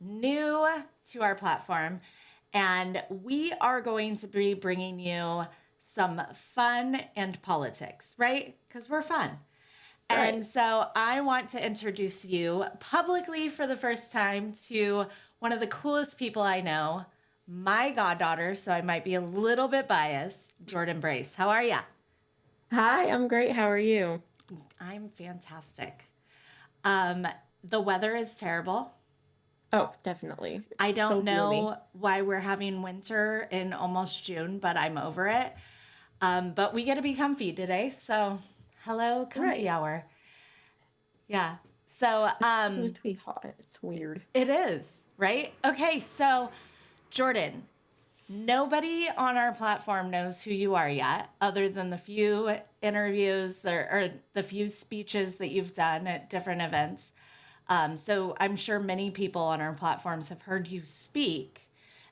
new to our platform, and we are going to be bringing you some fun and politics, right? Because we're fun. Right. And so I want to introduce you publicly for the first time to one of the coolest people I know, my goddaughter. So I might be a little bit biased, Jordan Brace. How are ya? Hi, I'm great. How are you? I'm fantastic. Um, the weather is terrible. Oh, definitely. It's I don't so gloomy. know why we're having winter in almost June, but I'm over it. But we get to be comfy today. So, hello, comfy Right. hour. Yeah. So, It's supposed to be hot. It's weird. it is, right? Okay. So, Jordan, nobody on our platform knows who you are yet, other than the few interviews that, or the few speeches that you've done at different events. So I'm sure many people on our platforms have heard you speak.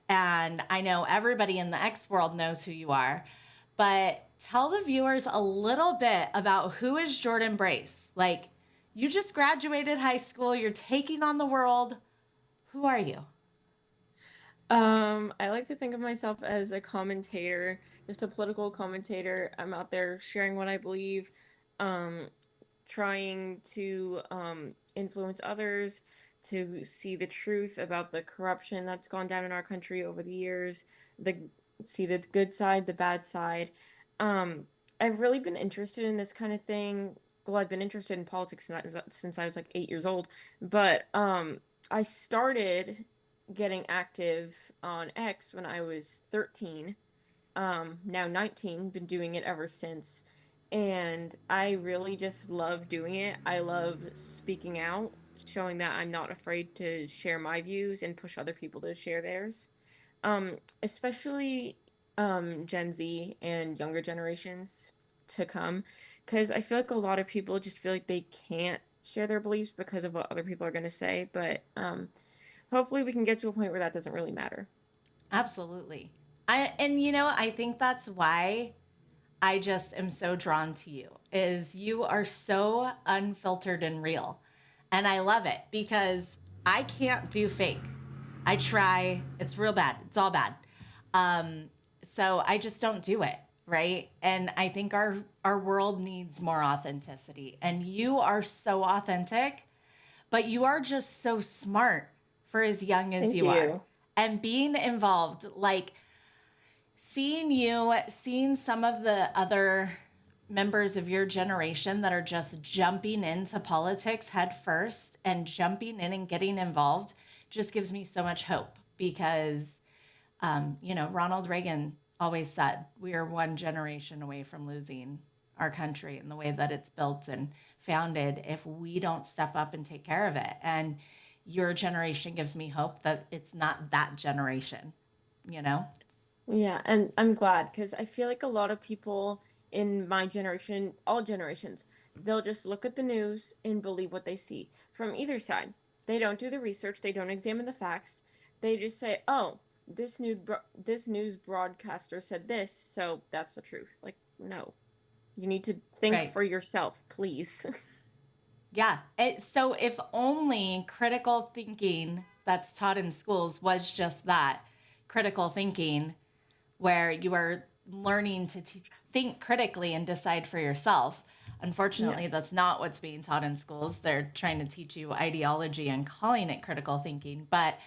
And I know everybody in the X world knows who you are. But tell the viewers a little bit about who is Jordan Brace. Like, you just graduated high school, you're taking on the world. Who are you? I like to think of myself as a commentator, just a political commentator. I'm out there sharing what I believe, um, trying to influence others to see the truth about the corruption that's gone down in our country over the years, the see the good side, the bad side. Um, I've really been interested in this kind of thing. Well, I've been interested in politics since I was like 8 years old, but I started getting active on X when I was 13, now 19, been doing it ever since. And I really just love doing it. I love speaking out, showing that I'm not afraid to share my views and push other people to share theirs. Especially Gen Z and younger generations to come, because I feel like a lot of people just feel like they can't share their beliefs because of what other people are going to say. But hopefully, we can get to a point where that doesn't really matter. Absolutely. I think that's why I just am so drawn to you is you are so unfiltered and real. And I love it because I can't do fake. I try, it's real bad. It's all bad. Um, so I just don't do it, right? And I think our world needs more authenticity. And you are so authentic, but you are just so smart for as young as Thank you are. you. And being involved, like seeing some of the other members of your generation that are just jumping into politics head first and jumping in and getting involved just gives me so much hope because, Ronald Reagan always said we are one generation away from losing our country and the way that it's built and founded if we don't step up and take care of it. And your generation gives me hope that it's not that generation, you know? Yeah, and I'm glad because I feel like a lot of people in my generation, all generations, they'll just look at the news and believe what they see from either side. They don't do the research, they don't examine the facts. They just say, "Oh, this news broadcaster said this, so that's the truth." Like, no. You need to think Right. for yourself, please. Yeah. So if only critical thinking that's taught in schools was just that critical thinking, where you are learning to think critically and decide for yourself. Yeah. Unfortunately, that's not what's being taught in schools. They're trying to teach you ideology and calling it critical thinking. But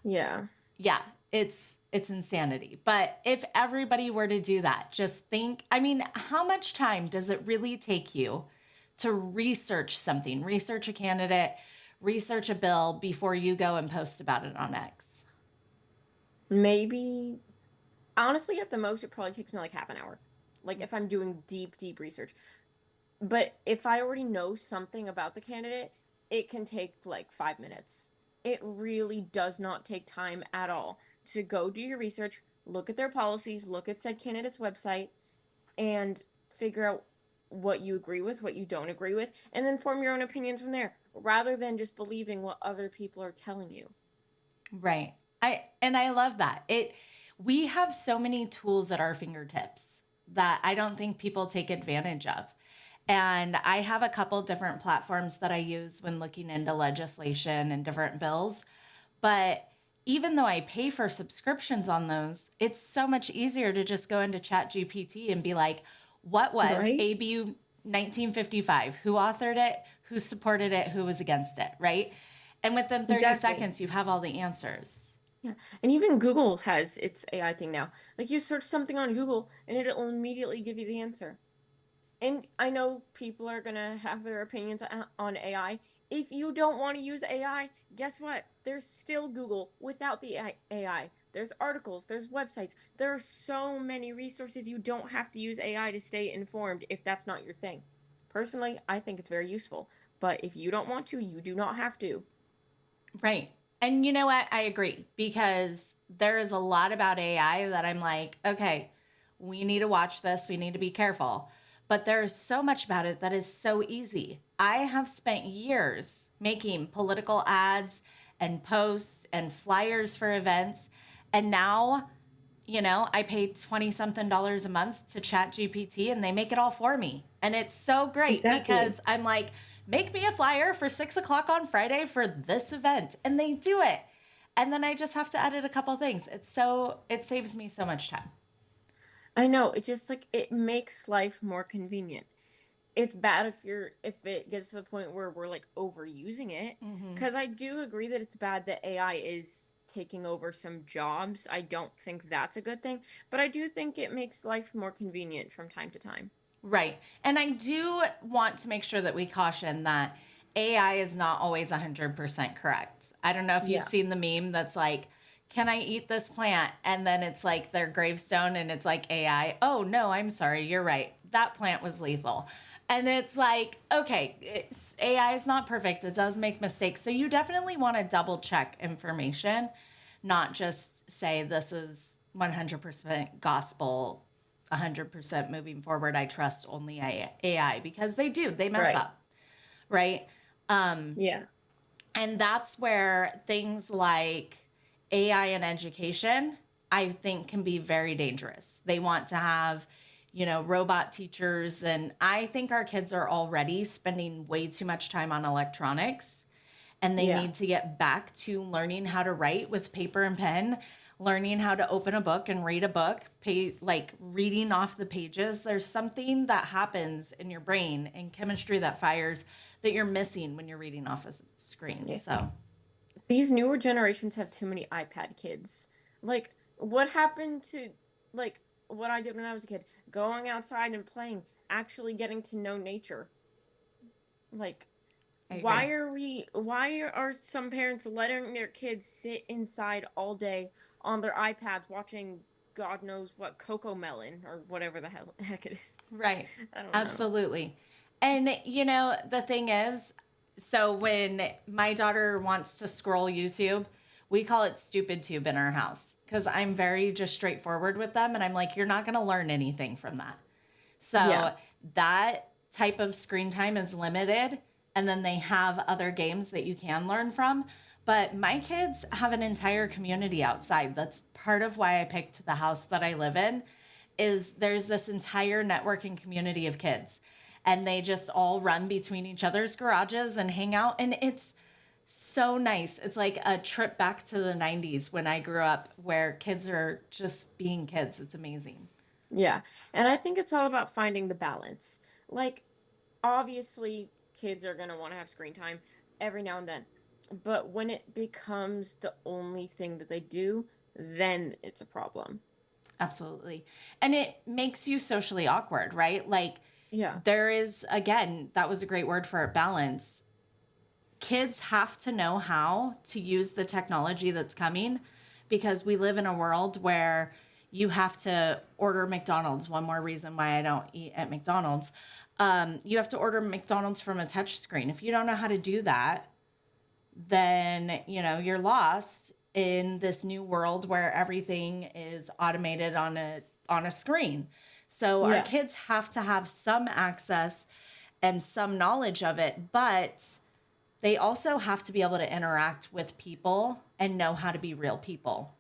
Yeah. yeah, it's insanity. But if everybody were to do that, just think, I mean, how much time does it really take you to research something, research a candidate, research a bill before you go and post about it on X? Maybe honestly at the most it probably takes me like half an hour. Like if I'm doing deep research. But if I already know something about the candidate, it can take like 5 minutes. It really does not take time at all to go do your research, look at their policies, look at said candidate's website, and figure out what you agree with, what you don't agree with, and then form your own opinions from there, rather than just believing what other people are telling you. Right. I love that. We have so many tools at our fingertips that I don't think people take advantage of. And I have a couple different platforms that I use when looking into legislation and different bills. But even though I pay for subscriptions on those, it's so much easier to just go into ChatGPT and be like, what was Right? ABU 1955? Who authored it? Who supported it? Who was against it? Right? And within 30 Exactly. seconds, you have all the answers. Yeah. And even Google has its AI thing now. Like you search something on Google and it'll immediately give you the answer. And I know people are going to have their opinions on AI. If you don't want to use AI, guess what? There's still Google without the AI. There's articles, there's websites. There are so many resources. You don't have to use AI to stay informed if that's not your thing. Personally, I think it's very useful. But if you don't want to, you do not have to. Right. And you know what? I agree because there is a lot about AI that I'm like, okay, we need to watch this. We need to be careful. But there's so much about it that is so easy. I have spent years making political ads and posts and flyers for events. And now, I pay 20 something dollars a month to Chat GPT and they make it all for me. And it's so great Exactly. because I'm like, make me a flyer for 6 o'clock on Friday for this event. And they do it. And then I just have to edit a couple things. It saves me so much time. I know, it just like it makes life more convenient. It's bad if it gets to the point where we're like overusing it, Hmm. because I do agree that it's bad that AI is taking over some jobs. I don't think that's a good thing, but I do think it makes life more convenient from time to time. Right. And I do want to make sure that we caution that AI is not always 100% correct. I don't know if you've Yeah. seen the meme that's like, can I eat this plant? And then it's like their gravestone and it's like AI. Oh, no, I'm sorry. You're right. That plant was lethal. And it's like, okay, AI is not perfect. It does make mistakes. So you definitely want to double check information, not just say this is 100% gospel, 100% moving forward. I trust only AI because they do, they mess Right. up, right? Yeah. And that's where things like AI and education, I think, can be very dangerous. They want to have, robot teachers. And I think our kids are already spending way too much time on electronics and they Yeah. need to get back to learning how to write with paper and pen, learning how to open a book and read a book, like reading off the pages. There's something that happens in your brain in chemistry that fires that you're missing when you're reading off a screen. Yeah. So, These newer generations have too many iPad kids. Like, what happened to like what I did when I was a kid? Going outside and playing, actually getting to know nature. Like, I agree. why are some parents letting their kids sit inside all day on their iPads watching God knows what Coco Melon or whatever the hell heck it is? Right. I don't know. Absolutely. And the thing is, so when my daughter wants to scroll YouTube, we call it stupid tube in our house because I'm very just straightforward with them and I'm like, you're not going to learn anything from that. Yeah. So that type of screen time is limited. And then they have other games that you can learn from. But my kids have an entire community outside. That's part of why I picked the house that I live in is there's this entire networking community of kids and they just all run between each other's garages and hang out and it's so nice. It's like a trip back to the 90s when I grew up where kids are just being kids. It's amazing. Yeah. And I think it's all about finding the balance. Like, obviously, kids are going to want to have screen time every now and then. But when it becomes the only thing that they do, then it's a problem. Absolutely. And it makes you socially awkward, right? Like Yeah. there is, again, that was a great word for it, balance. Kids have to know how to use the technology that's coming because we live in a world where you have to order McDonald's. One more reason why I don't eat at McDonald's. You have to order McDonald's from a touch screen. If you don't know how to do that, then you're lost in this new world where everything is automated on a screen. So our Yeah. kids have to have some access and some knowledge of it, but they also have to be able to interact with people and know how to be real people.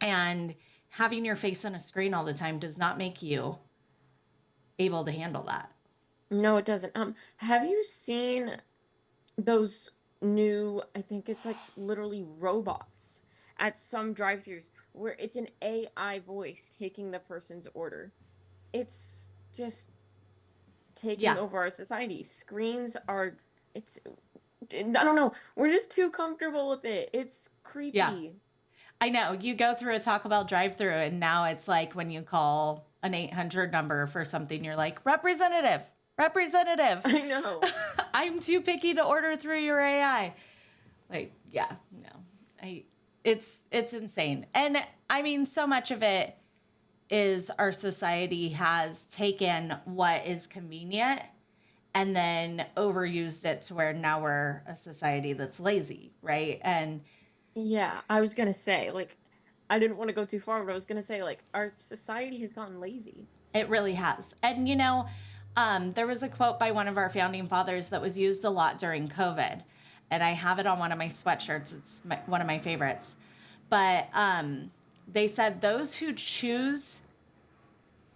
And having your face on a screen all the time does not make you able to handle that. No, it doesn't. Have you seen those? new, I think it's like literally robots at some drive-throughs where it's an AI voice taking the person's order. It's just taking Yeah, over our society. Screens are, it's, I don't know, we're just too comfortable with it. It's yeah. creepy. I know. You go through a Taco Bell drive-through, and now it's like when you call an 800 number for something, you're like, representative, representative. I know. I'm too picky to order through your AI. Like, yeah, no. It's insane. And I mean, so much of it is our society has taken what is convenient and then overused it to where now we're a society that's lazy, right? And Yeah, I was gonna say, like, I didn't want to go too far, but I was gonna say, like, our society has gotten lazy. it really has. And, there was a quote by one of our founding fathers that was used a lot during COVID. And I have it on one of my sweatshirts. It's one of my favorites. But they said, those who choose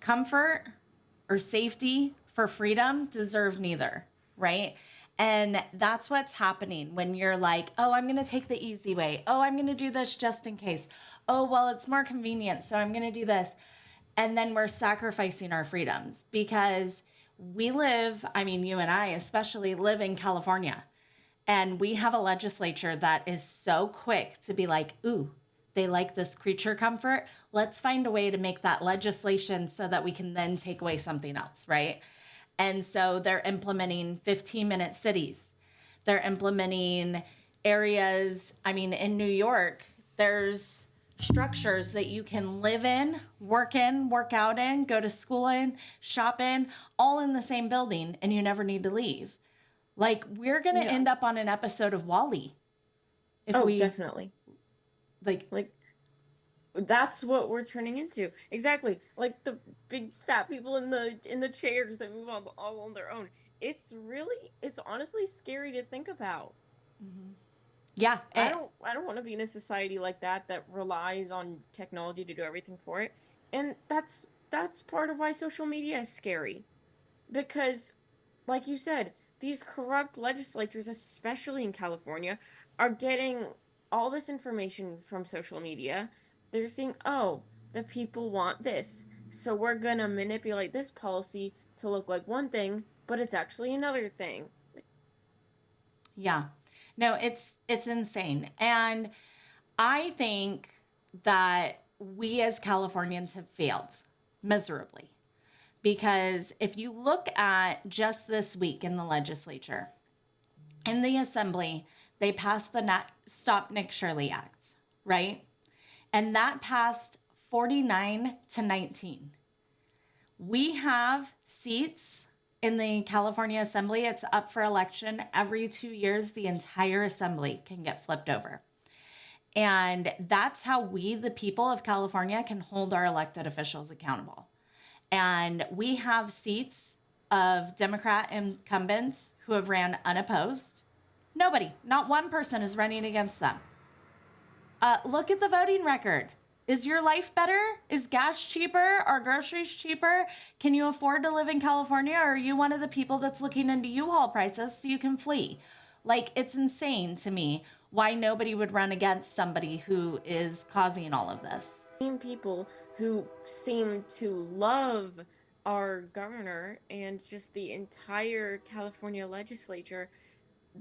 comfort or safety for freedom deserve neither, right? And that's what's happening when you're like, oh, I'm going to take the easy way. Oh, I'm going to do this just in case. Oh, well, it's more convenient, so I'm going to do this. And then we're sacrificing our freedoms because we live, I mean, you and I especially live in California. And we have a legislature that is so quick to be like, ooh, they like this creature comfort. Let's find a way to make that legislation so that we can then take away something else, right? And so they're implementing 15-minute cities. They're implementing areas. I mean, in New York, there's structures that you can live in, work out in, go to school in, shop in, all in the same building, and you never need to leave. Like, we're going to Yeah. end up on an episode of WALL-E if Oh, we definitely. like. Like, that's what we're turning into. Exactly. Like the big fat people in the chairs that move all on their own. It's honestly scary to think about. Yeah, I don't want to be in a society like that relies on technology to do everything for it. And that's part of why social media is scary. Because like you said, these corrupt legislatures, especially in California, are getting all this information from social media. They're seeing, oh, the people want this. So we're going to manipulate this policy to look like one thing, but it's actually another thing. yeah. No, it's insane. And I think that we as Californians have failed miserably. Because if you look at just this week in the legislature, in the assembly, they passed the Stop Nick Shirley Act, right? And that passed 49 to 19. We have seats in the California Assembly. It's up for election every 2 years. The entire assembly can get flipped over. And that's how we, the people of California, can hold our elected officials accountable. And we have seats of Democrat incumbents who have ran unopposed. Nobody, not one person is running against them. Look at the voting record. Is your life better? Is gas cheaper? Are groceries cheaper? Can you afford to live in California? Or are you one of the people that's looking into U-Haul prices so you can flee? Like, it's insane to me why nobody would run against somebody who is causing all of this. Same people who seem to love our governor and just the entire California legislature,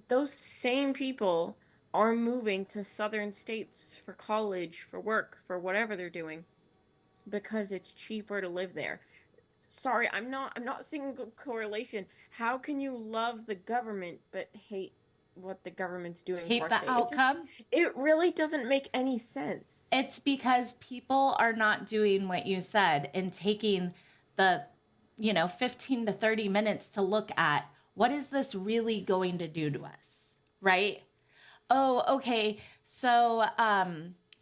those same people are moving to southern states for college, for work, for whatever they're doing because it's cheaper to live there. Sorry, I'm not seeing a correlation. How can you love the government but hate what the government's doing for Hate our the state? outcome. It really doesn't make any sense. It's because people are not doing what you said and taking the, 15 to 30 minutes to look at what is this really going to do to us, right? Oh, okay. So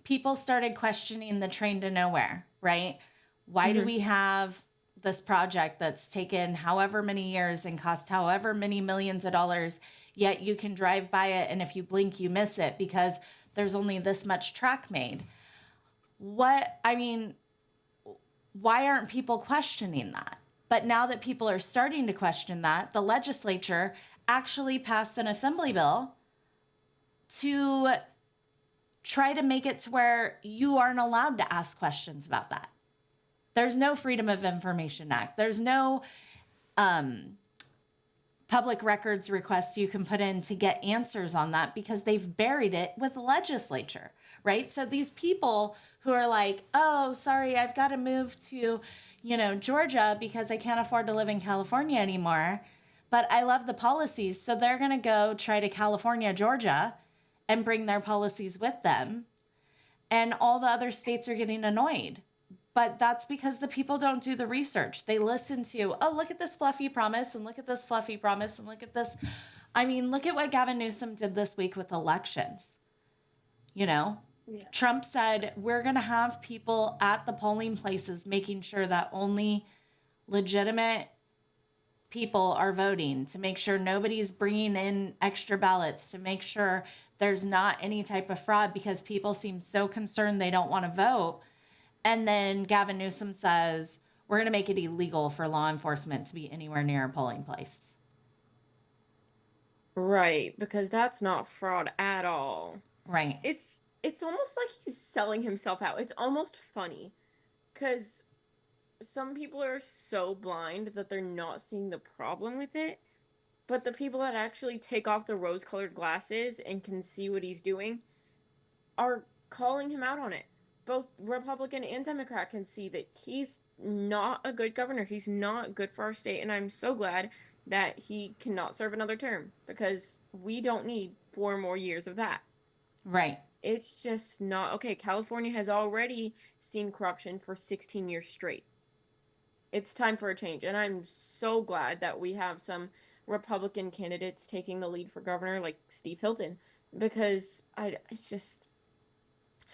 people started questioning the train to nowhere, right? Why do we have this project that's taken however many years and cost however many millions of dollars, yet you can drive by it and if you blink, you miss it because there's only this much track made? Why aren't people questioning that? But now that people are starting to question that, the legislature actually passed an assembly bill to try to make it to where you aren't allowed to ask questions about that. There's no Freedom of Information Act. There's no public records request you can put in to get answers on that because they've buried it with the legislature, right? So these people who are like, oh, sorry, I've got to move to, Georgia because I can't afford to live in California anymore, but I love the policies. So they're going to go try to California, Georgia, and bring their policies with them. And all the other states are getting annoyed. But that's because the people don't do the research. They listen to, oh, look at this fluffy promise and look at this fluffy promise and look at this. I mean, look at what Gavin Newsom did this week with elections. Yeah. Trump said, we're going to have people at the polling places making sure that only legitimate people are voting, to make sure nobody's bringing in extra ballots, to make sure there's not any type of fraud because people seem so concerned they don't want to vote. And then Gavin Newsom says, we're going to make it illegal for law enforcement to be anywhere near a polling place. Right, because that's not fraud at all. Right. It's almost like he's selling himself out. It's almost funny because some people are so blind that they're not seeing the problem with it. But the people that actually take off the rose-colored glasses and can see what he's doing are calling him out on it. Both Republican and Democrat can see that he's not a good governor. He's not good for our state. And I'm so glad that he cannot serve another term because we don't need 4 more years of that. Right. It's just not okay. California has already seen corruption for 16 years straight. It's time for a change. And I'm so glad that we have some Republican candidates taking the lead for governor like Steve Hilton because it's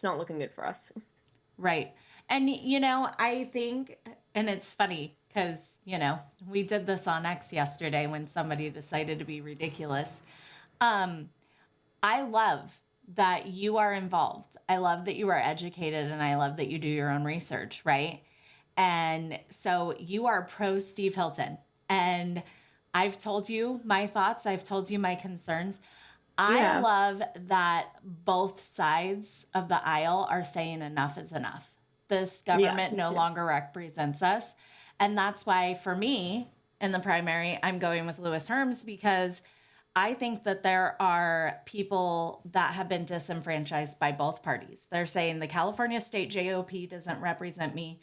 not looking good for us. Right. And, I think, and it's funny because, we did this on X yesterday when somebody decided to be ridiculous. I love that you are involved. I love that you are educated and I love that you do your own research, right? And so you are pro Steve Hilton. And I've told you my thoughts. I've told you my concerns. I love that both sides of the aisle are saying enough is enough. This government no longer represents us. And that's why, for me, in the primary, I'm going with Lewis Herms because I think that there are people that have been disenfranchised by both parties. They're saying the California State GOP doesn't represent me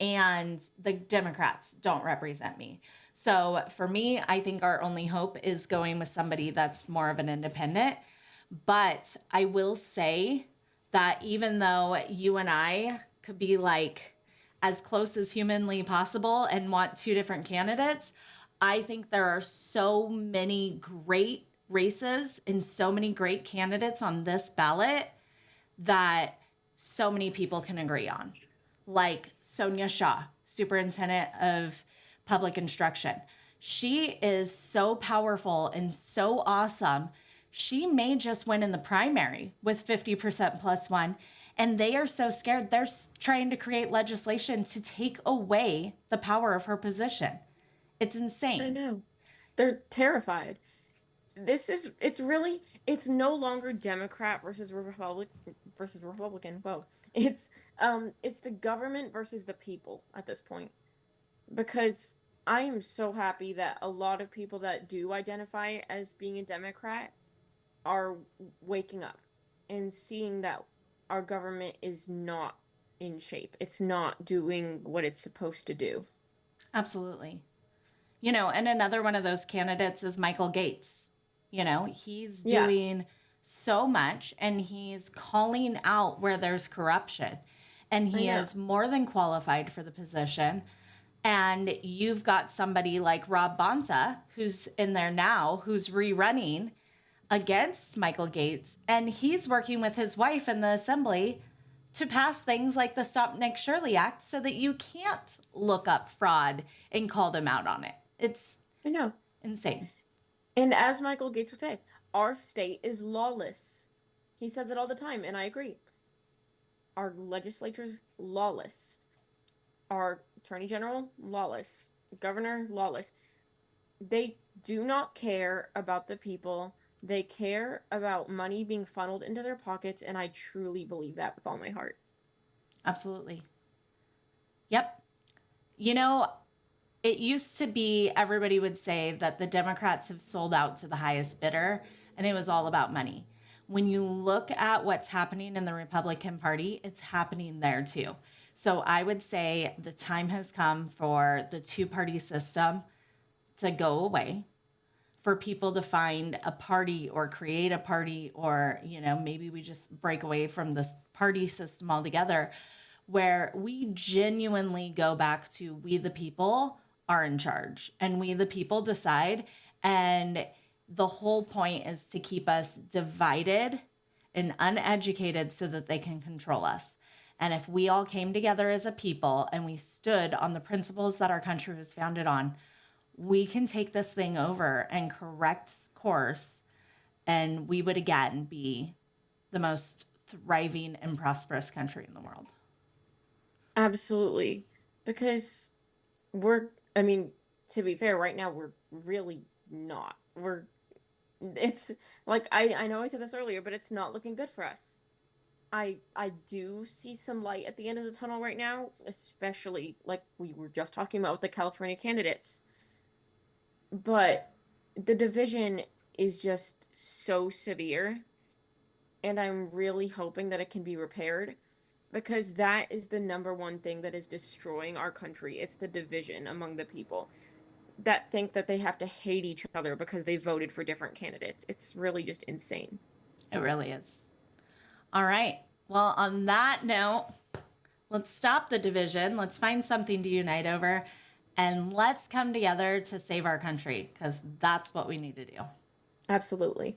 and the Democrats don't represent me. So for me, I think our only hope is going with somebody that's more of an independent. But I will say that even though you and I could be like as close as humanly possible and want 2 different candidates, I think there are so many great races and so many great candidates on this ballot that so many people can agree on. Like Sonia Shaw, superintendent of public instruction. She is so powerful and so awesome. She may just win in the primary with 50% plus 1. And they are so scared. They're trying to create legislation to take away the power of her position. It's insane. I know. They're terrified. It's no longer Democrat versus Republican. Whoa. It's the government versus the people at this point. Because I am so happy that a lot of people that do identify as being a Democrat are waking up and seeing that our government is not in shape. It's not doing what it's supposed to do. Absolutely. And another one of those candidates is Michael Gates. He's doing so much and he's calling out where there's corruption. And he is more than qualified for the position. And you've got somebody like Rob Bonta, who's in there now, who's rerunning against Michael Gates. And he's working with his wife in the assembly to pass things like the Stop Nick Shirley Act so that you can't look up fraud and call them out on it. It's insane. And as Michael Gates would say, our state is lawless. He says it all the time, and I agree. Our legislature's lawless. Our attorney general, lawless. Governor, lawless. They do not care about the people. They care about money being funneled into their pockets, and I truly believe that with all my heart. Absolutely. Yep. You know, it used to be everybody would say that the Democrats have sold out to the highest bidder, and it was all about money. When you look at what's happening in the Republican Party, it's happening there too. So I would say the time has come for the two-party system to go away, for people to find a party or create a party, or, maybe we just break away from this party system altogether, where we genuinely go back to we the people are in charge and we the people decide. And the whole point is to keep us divided and uneducated so that they can control us. And if we all came together as a people and we stood on the principles that our country was founded on, we can take this thing over and correct course, and we would again be the most thriving and prosperous country in the world. Absolutely. Because I mean, to be fair, right now we're really not. It's like, I know I said this earlier, but it's not looking good for us. I do see some light at the end of the tunnel right now, especially like we were just talking about with the California candidates. But the division is just so severe, and I'm really hoping that it can be repaired, because that is the number one thing that is destroying our country. It's the division among the people that think that they have to hate each other because they voted for different candidates. It's really just insane. It really is. All right. Well, on that note, let's stop the division. Let's find something to unite over, and let's come together to save our country, because that's what we need to do. Absolutely.